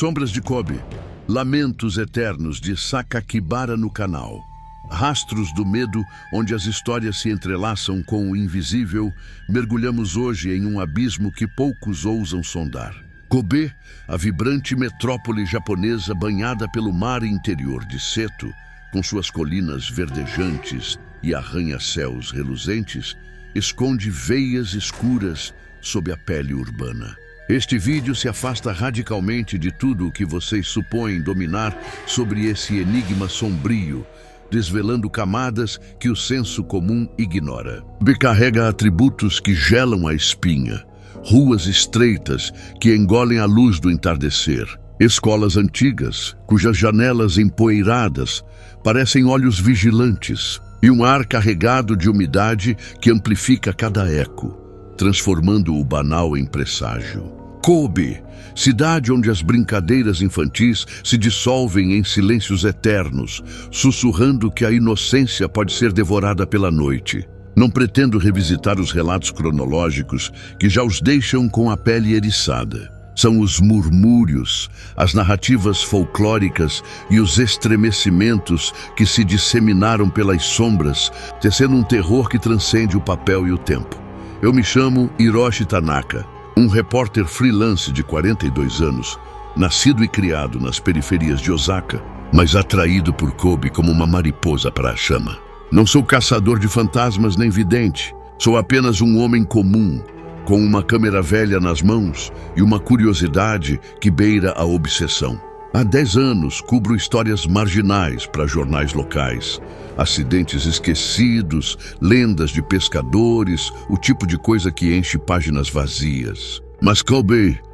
Sombras de Kobe, lamentos eternos de Sakakibara no canal. Rastros do medo, onde as histórias se entrelaçam com o invisível, mergulhamos hoje em um abismo que poucos ousam sondar. Kobe, a vibrante metrópole japonesa banhada pelo mar interior de Seto, com suas colinas verdejantes e arranha-céus reluzentes, esconde veias escuras sob a pele urbana. Este vídeo se afasta radicalmente de tudo o que vocês supõem dominar sobre esse enigma sombrio, desvelando camadas que o senso comum ignora. Carrega atributos que gelam a espinha, ruas estreitas que engolem a luz do entardecer, escolas antigas, cujas janelas empoeiradas parecem olhos vigilantes, e um ar carregado de umidade que amplifica cada eco, transformando o banal em presságio. Kobe, cidade onde as brincadeiras infantis se dissolvem em silêncios eternos, sussurrando que a inocência pode ser devorada pela noite. Não pretendo revisitar os relatos cronológicos que já os deixam com a pele eriçada. São os murmúrios, as narrativas folclóricas e os estremecimentos que se disseminaram pelas sombras, tecendo um terror que transcende o papel e o tempo. Eu me chamo Hiroshi Tanaka, um repórter freelance de 42 anos, nascido e criado nas periferias de Osaka, mas atraído por Kobe como uma mariposa para a chama. Não sou caçador de fantasmas nem vidente, sou apenas um homem comum, com uma câmera velha nas mãos e uma curiosidade que beira a obsessão. Há 10 anos cubro histórias marginais para jornais locais, acidentes esquecidos, lendas de pescadores, o tipo de coisa que enche páginas vazias. Mas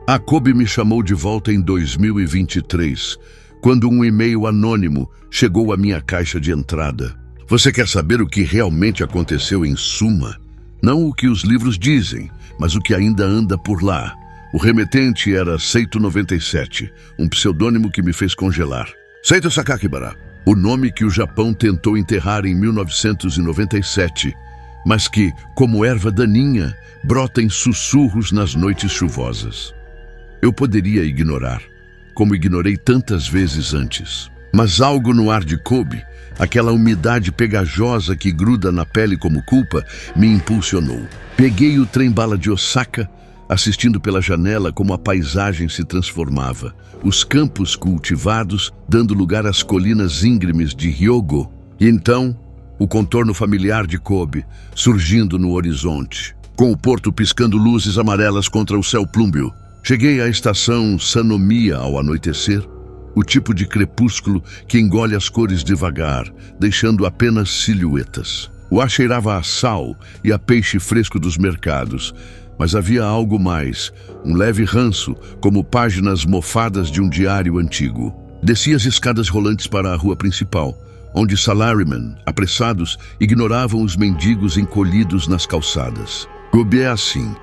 a Kobe me chamou de volta em 2023, quando um e-mail anônimo chegou à minha caixa de entrada. Você quer saber o que realmente aconteceu em Suma? Não o que os livros dizem, mas o que ainda anda por lá. O remetente era Seito 97, um pseudônimo que me fez congelar. Seito Sakakibara, o nome que o Japão tentou enterrar em 1997, mas que, como erva daninha, brota em sussurros nas noites chuvosas. Eu poderia ignorar, como ignorei tantas vezes antes. Mas algo no ar de Kobe, aquela umidade pegajosa que gruda na pele como culpa, me impulsionou. Peguei o trem-bala de Osaka, assistindo pela janela como a paisagem se transformava, os campos cultivados dando lugar às colinas íngremes de Hyogo, e então o contorno familiar de Kobe surgindo no horizonte, com o porto piscando luzes amarelas contra o céu plúmbeo. Cheguei à estação Sanomiya ao anoitecer, o tipo de crepúsculo que engole as cores devagar, deixando apenas silhuetas. O ar cheirava a sal e a peixe fresco dos mercados, mas havia algo mais, um leve ranço, como páginas mofadas de um diário antigo. Desci as escadas rolantes para a rua principal, onde salarymen, apressados, ignoravam os mendigos encolhidos nas calçadas. Kobe é assim,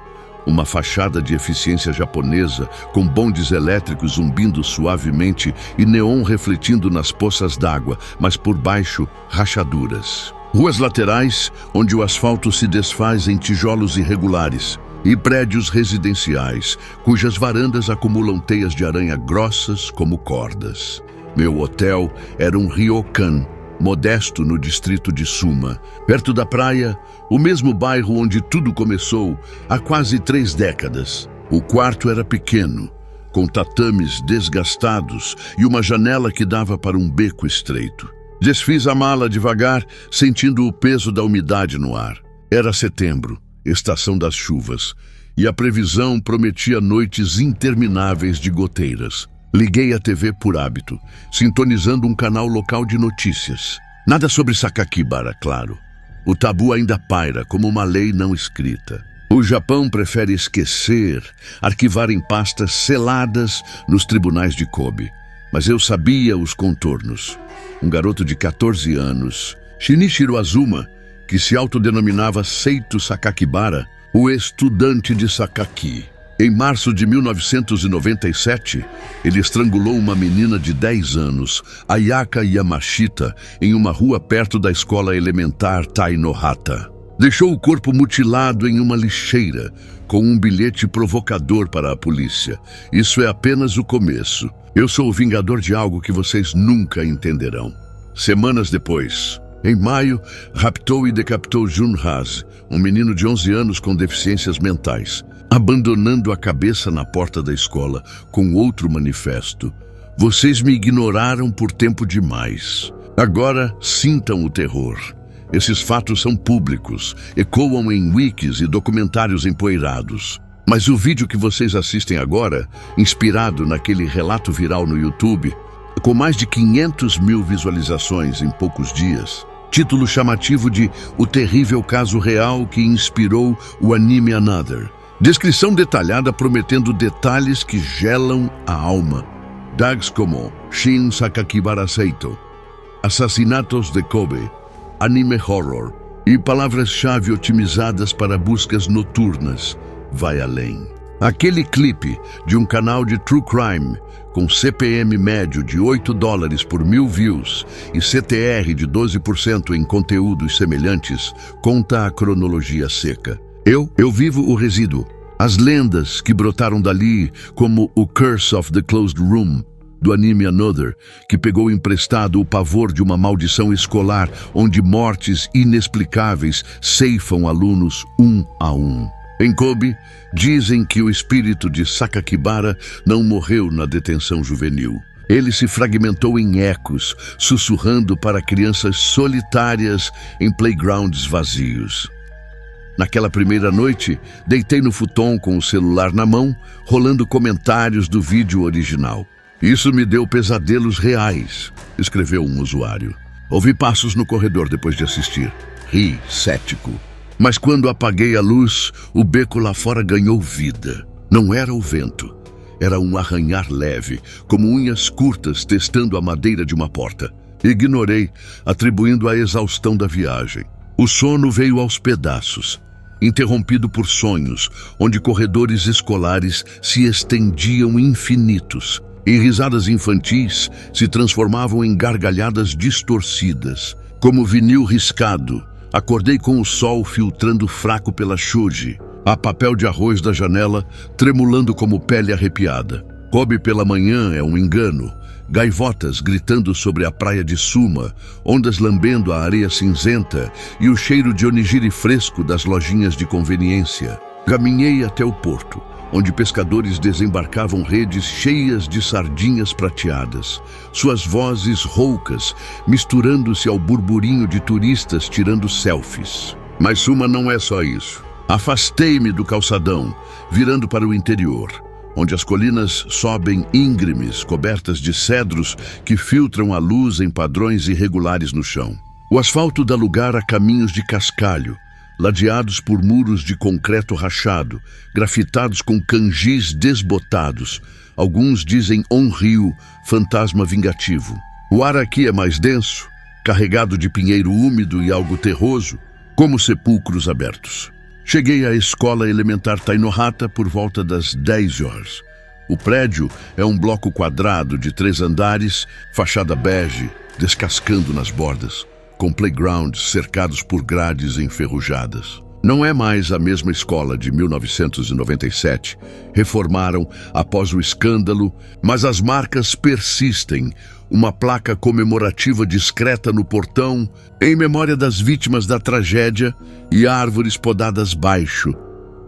uma fachada de eficiência japonesa, com bondes elétricos zumbindo suavemente e neon refletindo nas poças d'água, mas por baixo, rachaduras. Ruas laterais, onde o asfalto se desfaz em tijolos irregulares, e prédios residenciais, cujas varandas acumulam teias de aranha grossas como cordas. Meu hotel era um ryokan, modesto no distrito de Suma, perto da praia, o mesmo bairro onde tudo começou há quase 3 décadas. O quarto era pequeno, com tatames desgastados e uma janela que dava para um beco estreito. Desfiz a mala devagar, sentindo o peso da umidade no ar. Era setembro, estação das chuvas, e a previsão prometia noites intermináveis de goteiras. Liguei a TV por hábito, sintonizando um canal local de notícias. Nada sobre Sakakibara, claro. O tabu ainda paira como uma lei não escrita. O Japão prefere esquecer, arquivar em pastas seladas nos tribunais de Kobe. Mas eu sabia os contornos. Um garoto de 14 anos, Shinichiro Azuma, que se autodenominava Seito Sakakibara, o estudante de Sakaki. Em março de 1997, ele estrangulou uma menina de 10 anos, Ayaka Yamashita, em uma rua perto da escola elementar Tainohata. Deixou o corpo mutilado em uma lixeira, com um bilhete provocador para a polícia. Isso é apenas o começo. Eu sou o vingador de algo que vocês nunca entenderão. Semanas depois, em maio, raptou e decapitou Jun Haas, um menino de 11 anos com deficiências mentais, abandonando a cabeça na porta da escola com outro manifesto. Vocês me ignoraram por tempo demais. Agora sintam o terror. Esses fatos são públicos, ecoam em wikis e documentários empoeirados. Mas o vídeo que vocês assistem agora, inspirado naquele relato viral no YouTube, com mais de 500 mil visualizações em poucos dias, título chamativo de O Terrível Caso Real que Inspirou o Anime Another. Descrição detalhada prometendo detalhes que gelam a alma. Dags como Shin Sakakibara Seito, Assassinatos de Kobe, Anime Horror e palavras-chave otimizadas para buscas noturnas. Vai além. Aquele clipe de um canal de True Crime com CPM médio de $8 por 1000 views e CTR de 12% em conteúdos semelhantes conta a cronologia seca. Eu vivo o resíduo. As lendas que brotaram dali, como o Curse of the Closed Room, do anime Another, que pegou emprestado o pavor de uma maldição escolar onde mortes inexplicáveis ceifam alunos um a um. Em Kobe, dizem que o espírito de Sakakibara não morreu na detenção juvenil. Ele se fragmentou em ecos, sussurrando para crianças solitárias em playgrounds vazios. Naquela primeira noite, deitei no futon com o celular na mão, rolando comentários do vídeo original. Isso me deu pesadelos reais, escreveu um usuário. Ouvi passos no corredor depois de assistir. Ri, cético. Mas quando apaguei a luz, o beco lá fora ganhou vida. Não era o vento. Era um arranhar leve, como unhas curtas testando a madeira de uma porta. Ignorei, atribuindo a exaustão da viagem. O sono veio aos pedaços, interrompido por sonhos, onde corredores escolares se estendiam infinitos. E risadas infantis se transformavam em gargalhadas distorcidas. Como vinil riscado, acordei com o sol filtrando fraco pela shoji, a papel de arroz da janela tremulando como pele arrepiada. Kobe pela manhã é um engano. Gaivotas gritando sobre a praia de Suma, ondas lambendo a areia cinzenta e o cheiro de onigiri fresco das lojinhas de conveniência. Caminhei até o porto, onde pescadores desembarcavam redes cheias de sardinhas prateadas, suas vozes roucas misturando-se ao burburinho de turistas tirando selfies. Mas Suma não é só isso. Afastei-me do calçadão, virando para o interior, onde as colinas sobem íngremes, cobertas de cedros que filtram a luz em padrões irregulares no chão. O asfalto dá lugar a caminhos de cascalho, ladeados por muros de concreto rachado, grafitados com kanjis desbotados. Alguns dizem Onryu, fantasma vingativo. O ar aqui é mais denso, carregado de pinheiro úmido e algo terroso, como sepulcros abertos. Cheguei à escola elementar Tainohata por volta das 10 horas. O prédio é um bloco quadrado de 3 andares, fachada bege, descascando nas bordas, com playgrounds cercados por grades enferrujadas. Não é mais a mesma escola de 1997. Reformaram após o escândalo, mas as marcas persistem. Uma placa comemorativa discreta no portão, em memória das vítimas da tragédia, e árvores podadas baixo,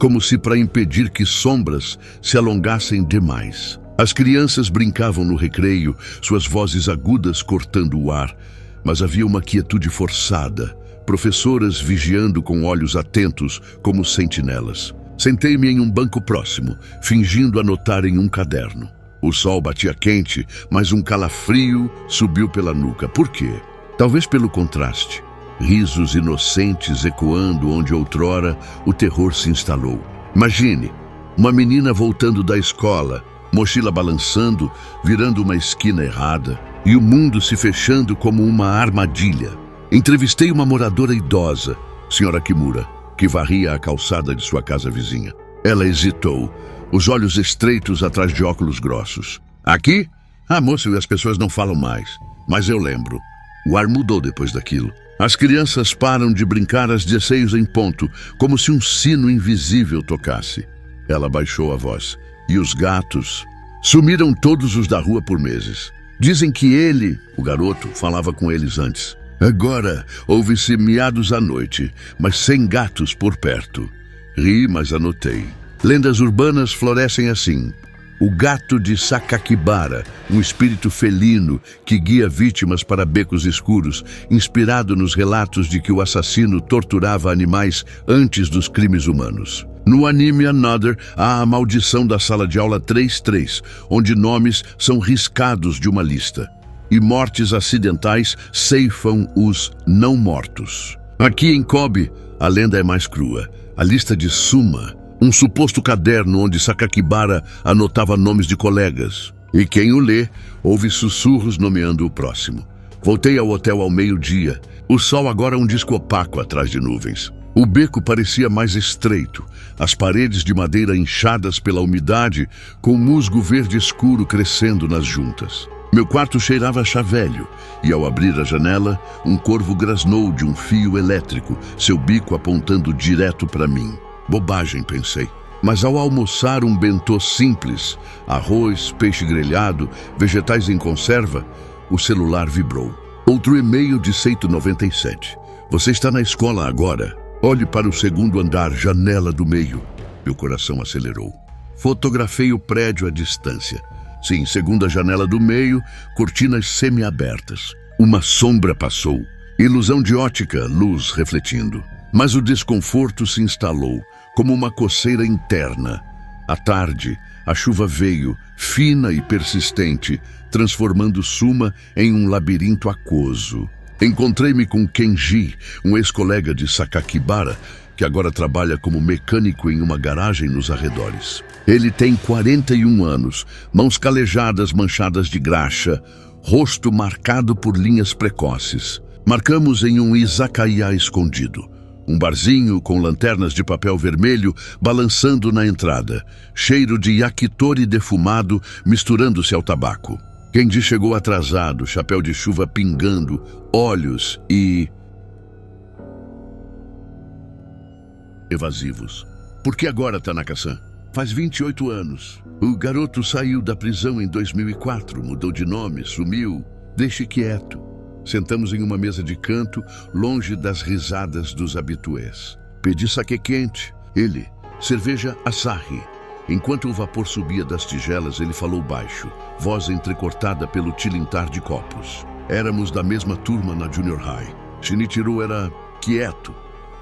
como se para impedir que sombras se alongassem demais. As crianças brincavam no recreio, suas vozes agudas cortando o ar, mas havia uma quietude forçada, professoras vigiando com olhos atentos como sentinelas. Sentei-me em um banco próximo, fingindo anotar em um caderno. O sol batia quente, mas um calafrio subiu pela nuca. Por quê? Talvez pelo contraste. Risos inocentes ecoando onde outrora o terror se instalou. Imagine, uma menina voltando da escola, mochila balançando, virando uma esquina errada, e o mundo se fechando como uma armadilha. Entrevistei uma moradora idosa, Sra. Kimura, que varria a calçada de sua casa vizinha. Ela hesitou, os olhos estreitos atrás de óculos grossos. Aqui? Ah, moço, as pessoas não falam mais. Mas eu lembro. O ar mudou depois daquilo. As crianças param de brincar às 16 em ponto, como se um sino invisível tocasse. Ela baixou a voz. E os gatos? Sumiram todos os da rua por meses. Dizem que ele, o garoto, falava com eles antes. Agora, ouve-se miados à noite, mas sem gatos por perto. Ri, mas anotei. Lendas urbanas florescem assim. O gato de Sakakibara, um espírito felino que guia vítimas para becos escuros, inspirado nos relatos de que o assassino torturava animais antes dos crimes humanos. No anime Another, há a maldição da sala de aula 33, onde nomes são riscados de uma lista. E mortes acidentais ceifam os não mortos. Aqui em Kobe, a lenda é mais crua. A lista de Suma, um suposto caderno onde Sakakibara anotava nomes de colegas. E quem o lê, ouve sussurros nomeando o próximo. Voltei ao hotel ao meio-dia. O sol agora é um disco opaco atrás de nuvens. O beco parecia mais estreito, as paredes de madeira inchadas pela umidade, com musgo verde escuro crescendo nas juntas. Meu quarto cheirava a chá velho, e ao abrir a janela, um corvo grasnou de um fio elétrico, seu bico apontando direto para mim. Bobagem, pensei. Mas ao almoçar um bentô simples, arroz, peixe grelhado, vegetais em conserva, o celular vibrou. Outro e-mail de Seito 97. Você está na escola agora. Olhe para o segundo andar, janela do meio. Meu coração acelerou. Fotografei o prédio à distância. Sim, segunda janela do meio, cortinas semi-abertas. Uma sombra passou. Ilusão de ótica, luz refletindo. Mas o desconforto se instalou, como uma coceira interna. À tarde, a chuva veio, fina e persistente, transformando Suma em um labirinto aquoso. Encontrei-me com Kenji, um ex-colega de Sakakibara, que agora trabalha como mecânico em uma garagem nos arredores. Ele tem 41 anos, mãos calejadas manchadas de graxa, rosto marcado por linhas precoces. Marcamos em um izakaya escondido. Um barzinho com lanternas de papel vermelho balançando na entrada, cheiro de yakitori defumado misturando-se ao tabaco. Kenji chegou atrasado, chapéu de chuva pingando, olhos evasivos. Por que agora, Tanaka-san? Faz 28 anos. O garoto saiu da prisão em 2004, mudou de nome, sumiu. Deixe quieto. Sentamos em uma mesa de canto, longe das risadas dos habitués. Pedi saquê quente. Ele, cerveja Asahi. Enquanto o vapor subia das tigelas, ele falou baixo, voz entrecortada pelo tilintar de copos. Éramos da mesma turma na Junior High. Shinichiro era quieto.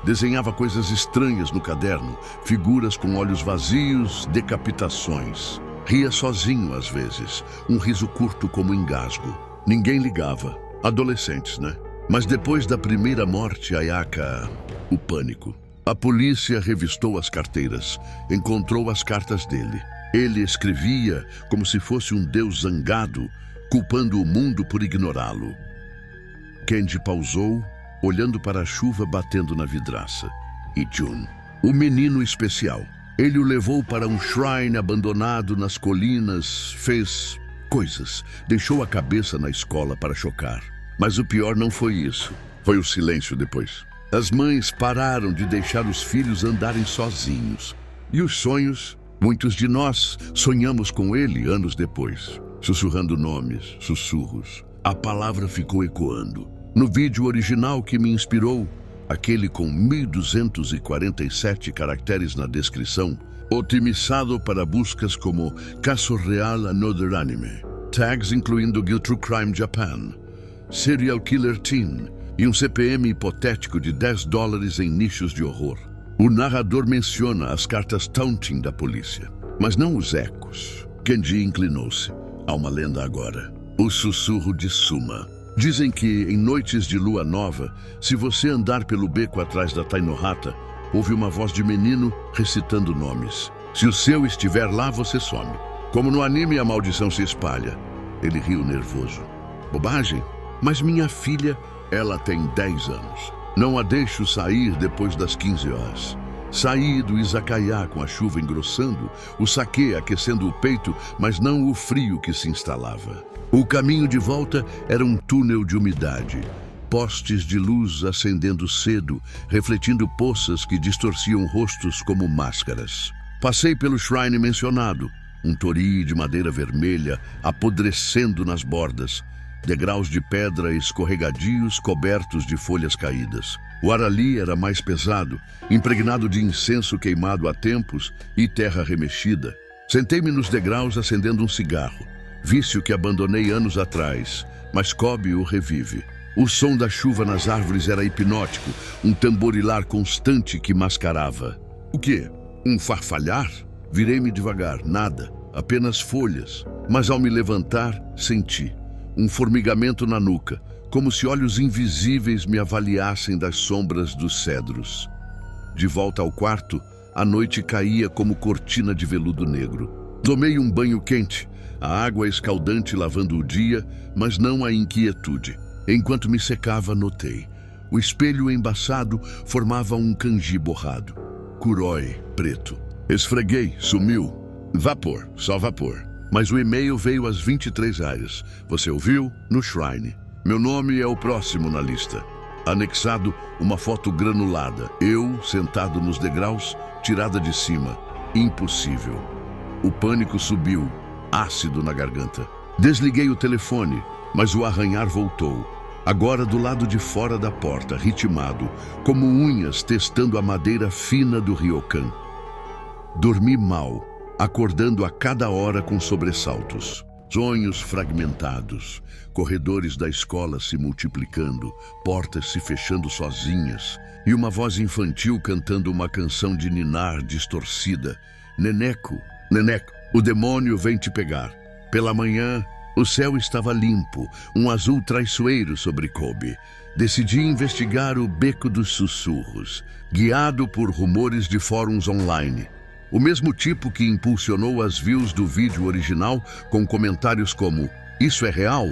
Desenhava coisas estranhas no caderno, figuras com olhos vazios, decapitações. Ria sozinho às vezes, um riso curto como engasgo. Ninguém ligava. Adolescentes, né? Mas depois da primeira morte, Ayaka, o pânico. A polícia revistou as carteiras, encontrou as cartas dele. Ele escrevia como se fosse um deus zangado, culpando o mundo por ignorá-lo. Kenji pausou, olhando para a chuva batendo na vidraça. E Jun, o menino especial. Ele o levou para um shrine abandonado nas colinas, fez coisas, deixou a cabeça na escola para chocar. Mas o pior não foi isso, foi o silêncio depois. As mães pararam de deixar os filhos andarem sozinhos. E os sonhos, muitos de nós sonhamos com ele anos depois, sussurrando nomes, sussurros. A palavra ficou ecoando. No vídeo original que me inspirou, aquele com 1247 caracteres na descrição, otimizado para buscas como Caso Real Another Anime, tags incluindo True Crime Japan, Serial Killer Teen e um CPM hipotético de $10 em nichos de horror. O narrador menciona as cartas taunting da polícia, mas não os ecos. Kenji inclinou-se. Há uma lenda agora. O sussurro de Suma. Dizem que, em noites de lua nova, se você andar pelo beco atrás da Tainohata, ouve uma voz de menino recitando nomes. Se o seu estiver lá, você some. Como no anime, a maldição se espalha. Ele riu nervoso. Bobagem? Mas minha filha, ela tem 10 anos. Não a deixo sair depois das 15 horas. Saí do izakaya com a chuva engrossando, o saquê aquecendo o peito, mas não o frio que se instalava. O caminho de volta era um túnel de umidade. Postes de luz acendendo cedo, refletindo poças que distorciam rostos como máscaras. Passei pelo shrine mencionado, um torii de madeira vermelha apodrecendo nas bordas, degraus de pedra escorregadios cobertos de folhas caídas. O ar ali era mais pesado, impregnado de incenso queimado há tempos e terra remexida. Sentei-me nos degraus acendendo um cigarro, vício que abandonei anos atrás, mas Kobe o revive. O som da chuva nas árvores era hipnótico, um tamborilar constante que mascarava. O quê? Um farfalhar? Virei-me devagar, nada, apenas folhas. Mas ao me levantar, senti um formigamento na nuca, como se olhos invisíveis me avaliassem das sombras dos cedros. De volta ao quarto, a noite caía como cortina de veludo negro. Tomei um banho quente, a água escaldante lavando o dia, mas não a inquietude. Enquanto me secava, notei. O espelho embaçado formava um kanji borrado. Kuroi, preto. Esfreguei, sumiu. Vapor, só vapor. Mas o e-mail veio às 23h. Você ouviu? No Shrine. Meu nome é o próximo na lista. Anexado, uma foto granulada. Eu, sentado nos degraus, tirada de cima. Impossível. O pânico subiu, ácido na garganta. Desliguei o telefone, mas o arranhar voltou. Agora do lado de fora da porta, ritmado, como unhas testando a madeira fina do ryokan. Dormi mal, acordando a cada hora com sobressaltos. Sonhos fragmentados, corredores da escola se multiplicando, portas se fechando sozinhas, e uma voz infantil cantando uma canção de ninar distorcida. Neneco, Neneco, o demônio vem te pegar. Pela manhã, o céu estava limpo, um azul traiçoeiro sobre Kobe. Decidi investigar o Beco dos Sussurros, guiado por rumores de fóruns online. O mesmo tipo que impulsionou as views do vídeo original com comentários como "Isso é real?".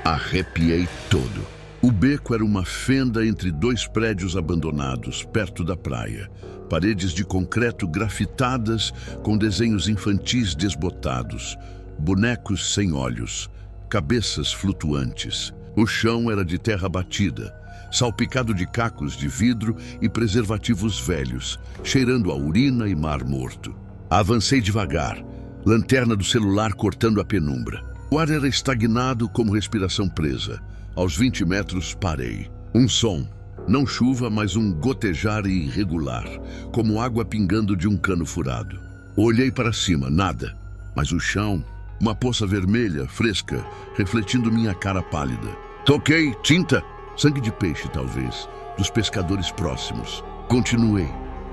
Arrepiei todo. O beco era uma fenda entre dois prédios abandonados, perto da praia. Paredes de concreto grafitadas com desenhos infantis desbotados. Bonecos sem olhos, cabeças flutuantes. O chão era de terra batida, salpicado de cacos de vidro e preservativos velhos, cheirando a urina e mar morto. Avancei devagar, lanterna do celular cortando a penumbra. O ar era estagnado como respiração presa. Aos 20 metros parei. Um som, não chuva, mas um gotejar irregular, como água pingando de um cano furado. Olhei para cima, nada, mas o chão... Uma poça vermelha, fresca, refletindo minha cara pálida. Toquei, tinta, sangue de peixe talvez, dos pescadores próximos. Continuei,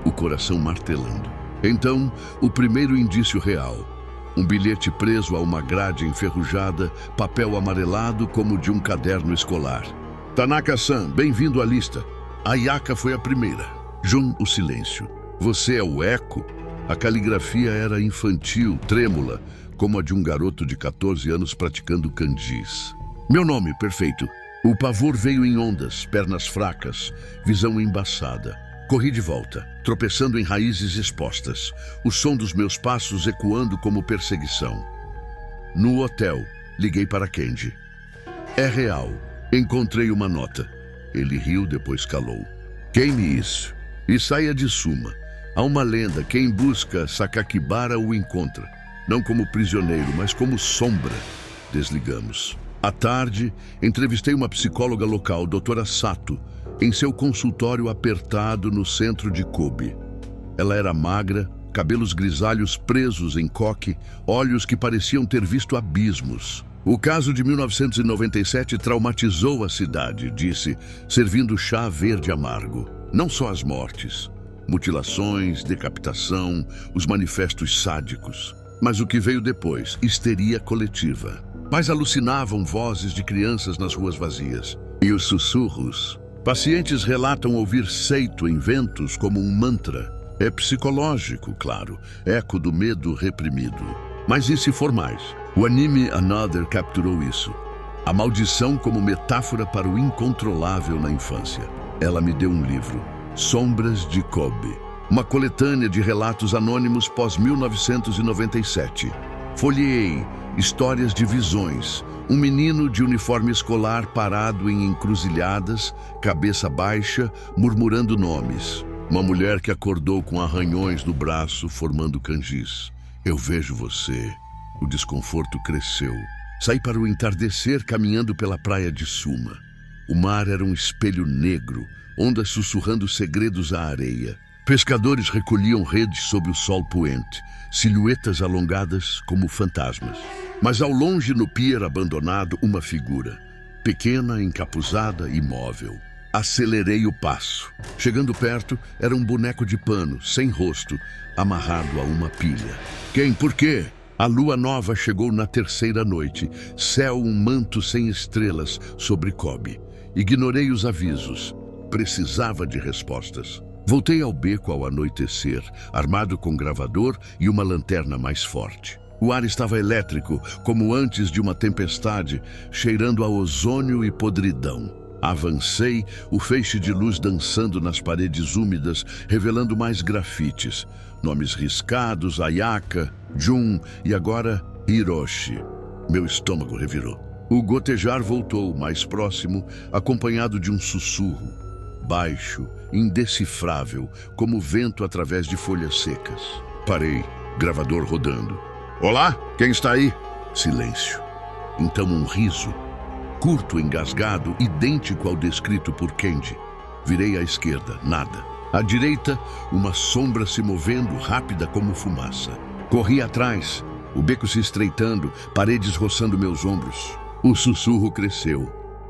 o coração martelando. Então, o primeiro indício real. Um bilhete preso a uma grade enferrujada, papel amarelado como de um caderno escolar. Tanaka-san, bem-vindo à lista. A Ayaka foi a primeira. Jun, o silêncio. Você é o Eco? A caligrafia era infantil, trêmula, como a de um garoto de 14 anos praticando kanjis. Meu nome, perfeito. O pavor veio em ondas, pernas fracas, visão embaçada. Corri de volta, tropeçando em raízes expostas, o som dos meus passos ecoando como perseguição. No hotel, liguei para Kenji. É real. Encontrei uma nota. Ele riu, depois calou. Queime isso e saia de Suma. Há uma lenda, quem busca Sakakibara o encontra. Não como prisioneiro, mas como sombra. Desligamos. À tarde, entrevistei uma psicóloga local, doutora Sato, em seu consultório apertado no centro de Kobe. Ela era magra, cabelos grisalhos presos em coque, olhos que pareciam ter visto abismos. O caso de 1997 traumatizou a cidade, disse, servindo chá verde amargo. Não só as mortes, mutilações, decapitação, os manifestos sádicos. Mas o que veio depois, histeria coletiva. Pais alucinavam vozes de crianças nas ruas vazias. E os sussurros. Pacientes relatam ouvir seito em ventos como um mantra. É psicológico, claro, eco do medo reprimido. Mas e se for mais? O anime Another capturou isso. A maldição como metáfora para o incontrolável na infância. Ela me deu um livro, Sombras de Kobe. Uma coletânea de relatos anônimos pós-1997. Folheei histórias de visões, Um menino de uniforme escolar parado em encruzilhadas, cabeça baixa, murmurando nomes. Uma mulher que acordou com arranhões no braço, formando canjis. Eu vejo você. O desconforto cresceu. Saí para o entardecer caminhando pela praia de Suma. O mar era um espelho negro, ondas sussurrando segredos à areia. Pescadores recolhiam redes sob o sol poente, silhuetas alongadas como fantasmas. Mas ao longe no pier abandonado, uma figura, pequena, encapuzada, imóvel. Acelerei o passo. Chegando perto, era um boneco de pano, sem rosto, amarrado a uma pilha. Quem? Por quê? A lua nova chegou na terceira noite. Céu, um manto sem estrelas sobre Kobe. Ignorei os avisos. Precisava de respostas. Voltei ao beco ao anoitecer, armado com gravador e uma lanterna mais forte. O ar estava elétrico, como antes de uma tempestade, cheirando a ozônio e podridão. Avancei, o feixe de luz dançando nas paredes úmidas, revelando mais grafites. Nomes riscados, Ayaka, Jun e agora Hiroshi. Meu estômago revirou. O gotejar voltou, mais próximo, acompanhado de um sussurro. Baixo, indecifrável, como vento através de folhas secas. Parei, gravador rodando. Olá, quem está aí? Silêncio. Então um riso. Curto, engasgado, idêntico ao descrito por Kenji. Virei à esquerda, nada. À direita, uma sombra se movendo, rápida como fumaça. Corri atrás, o beco se estreitando, paredes roçando meus ombros. O sussurro cresceu.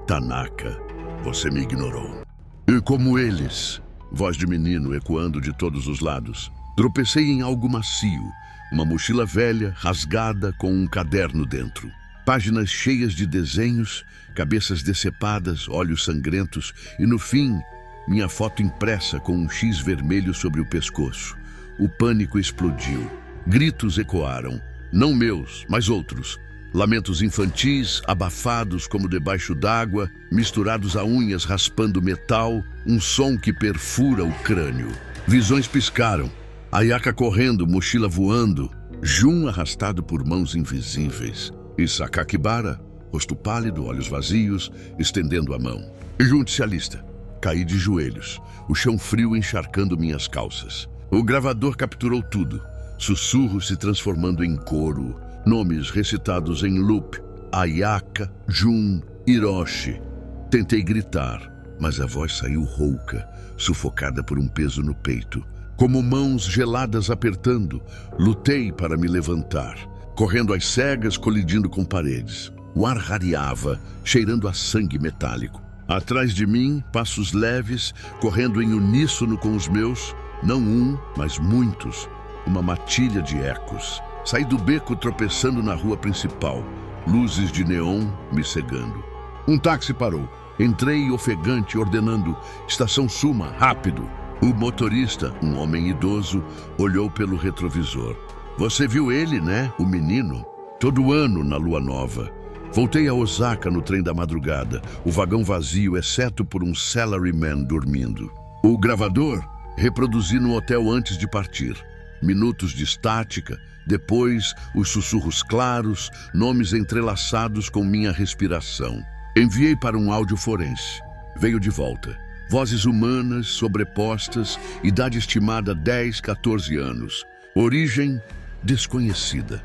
Tanaka, você me ignorou. E como eles, voz de menino ecoando de todos os lados. Tropecei em algo macio, uma mochila velha, rasgada, com um caderno dentro. Páginas cheias de desenhos, cabeças decepadas, olhos sangrentos e, no fim, minha foto impressa com um X vermelho sobre o pescoço. O pânico explodiu. Gritos ecoaram. Não meus, mas outros. Lamentos infantis, abafados como debaixo d'água, misturados a unhas raspando metal, um som que perfura o crânio. Visões piscaram. Ayaka correndo, mochila voando. Jun arrastado por mãos invisíveis. E Sakakibara, rosto pálido, olhos vazios, estendendo a mão. Junte-se à lista. Caí de joelhos, o chão frio encharcando minhas calças. O gravador capturou tudo. Sussurros se transformando em coro. Nomes recitados em loop. Ayaka, Jun, Hiroshi. Tentei gritar, mas a voz saiu rouca, sufocada por um peso no peito. Como mãos geladas apertando, lutei para me levantar. Correndo às cegas, colidindo com paredes. O ar rareava, cheirando a sangue metálico. Atrás de mim, passos leves, correndo em uníssono com os meus, não um, mas muitos. Uma matilha de ecos. Saí do beco tropeçando na rua principal. Luzes de neon me cegando. Um táxi parou. Entrei ofegante, ordenando: Estação Suma, rápido. O motorista, um homem idoso, olhou pelo retrovisor. Você viu ele, né? O menino? Todo ano na lua nova. Voltei a Osaka no trem da madrugada, o vagão vazio, exceto por um salaryman dormindo. O gravador reproduzi no hotel antes de partir. Minutos de estática, depois os sussurros claros, nomes entrelaçados com minha respiração. Enviei para um áudio forense. Veio de volta. Vozes humanas, sobrepostas, idade estimada 10, 14 anos. Origem desconhecida.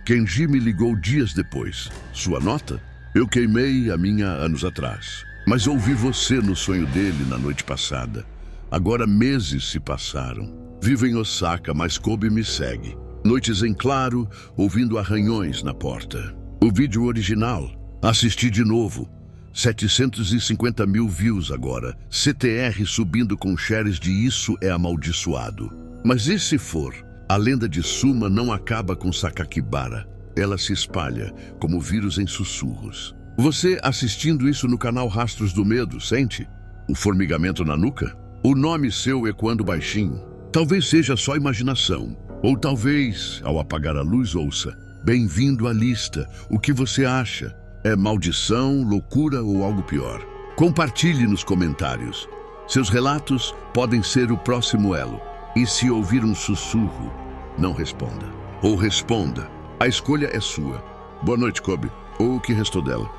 Kenji me ligou dias depois. Sua nota? Eu queimei a minha anos atrás. Mas ouvi você no sonho dele na noite passada. Agora meses se passaram. Vivo em Osaka, mas Kobe me segue. Noites em claro, ouvindo arranhões na porta. O vídeo original. Assisti de novo. 750 mil views agora. CTR subindo com shares de Isso é Amaldiçoado. Mas e se for? A lenda de Suma não acaba com Sakakibara. Ela se espalha, como vírus em sussurros. Você assistindo isso no canal Rastros do Medo, sente? O formigamento na nuca? O nome seu ecoando baixinho? Talvez seja só imaginação. Ou talvez, ao apagar a luz, ouça: Bem-vindo à lista. O que você acha? É maldição, loucura ou algo pior? Compartilhe nos comentários. Seus relatos podem ser o próximo elo. E se ouvir um sussurro, não responda. Ou responda. A escolha é sua. Boa noite, Kobe. ou o que restou dela.